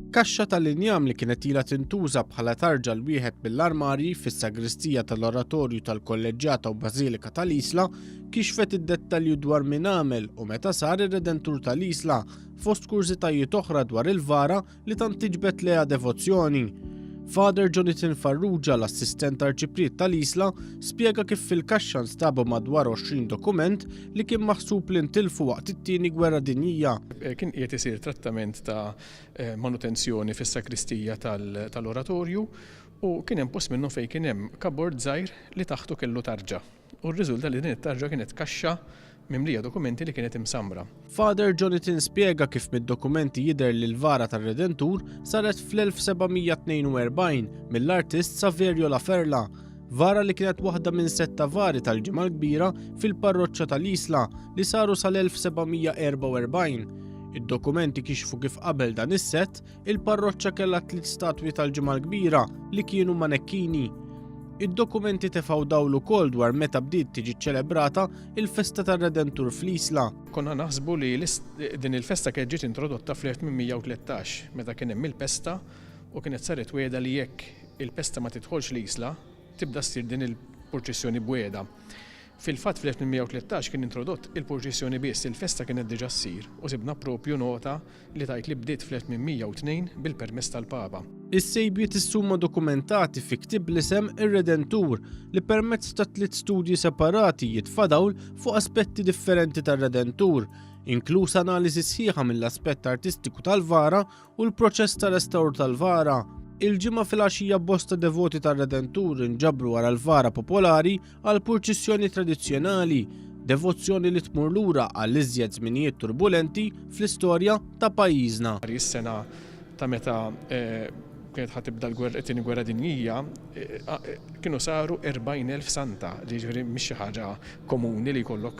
Kaxxa tal-injam li kienet ilha tintuża bħala tarġa l-wieħed mill-armarji fis-sagristija tal-oratorju tal-Kolleġġjata u Bażilika tal-Isla kixfet id-dettalji dwar min għamel u meta sar ir-Redentur tal-Isla fost kurzitajiet oħra dwar il-vara li tant tiġbed leha devozzjoni. Father Jonathan Farrugia, l-assistent arċipriet tal-Isla, spjega kif fil-kaxxa nstabu madwar 20 dokument li kien maħsub li ntilfu waqt it-tieni gwerra dinjija. Kien qiegħed isir trattament ta' manutenzjoni fis-sakristija tal-oratorju u kien hemm post minnhom fejn kien hemm kabord żgħir li taħtu kellu tarġa. U r-riżulta li din it-tarġa kienet kaxxa mimlija dokumenti li kienet imsambra. Father Jonathan spjega kif mid-dokumenti jidher li l-vara tar-Redentur saret fl-1742 mill-artist Saverio Laferla, vara li kienet waħda minn 7 vari tal-ġimgħa l-kbira fil-parroċċa tal-Isla li saru sal-1744. Id-dokumenti kixfu kif qabel dan is-sett il-parroċċa kellha 3 statwi tal-ġimgħa l-kbira li kienu manekkini. Id-dokumenti tefgħu dawl ukoll dwar meta bdiet tiġi ċċelebrata il-Festa tar-Redentur fl-Isla. Konna naħsbu li din il-festa kienet ġiet introdotta fl-1813 meta kien hemm il-pesta u kienet saret wiegħda li jekk il-pesta ma tidħolx l-Isla tibda ssir din il-purċissjoni bwiegħda. Fil-fatt fl-1813 kien introdott il-purċissjoni biss, il-festa kienet diġà ssir u sibna propju nota li tajt li bdiet fl-1802 bil-permess tal-Papa. Is-sejbiet issuma dokumentati fi ktieb l-isem Ir-Redentur li permezz ta' 3 studji separati jitfadawl fuq aspetti differenti tar-Redentur, inkluż analiżi sħiħa mill-aspett artistiku tal-vara u l-proċess ta' restawr tal-vara. Il-ġimgħa fil-għaxija bosta devoti tar-Redentur inġabru wara l-vara popolari għal purċissjoni tradizzjonali, devozzjoni li tmur lura għall iżjed żminijiet turbulenti fl-istorja ta' pajjiżna. Is-sena ta' meta kienet ħatibda l-tieni gwerra dinjija, kienu saru 40,000 santa, ġifieri mhix xi ħaġa komuni li jkollok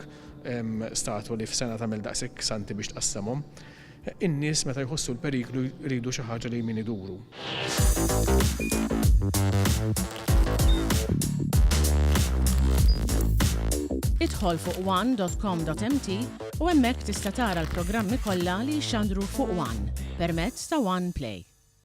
statwa li f'sena tagħmel daqshekk santi biex tqassamhom. In-nies meta jħossu l-periklu jridu xi ħaġa li min iduru. Idħol fuq one.com.mt u hemmhekk tista' tara l-programmi kollha li jxandru fuq One permezz ta' One Play.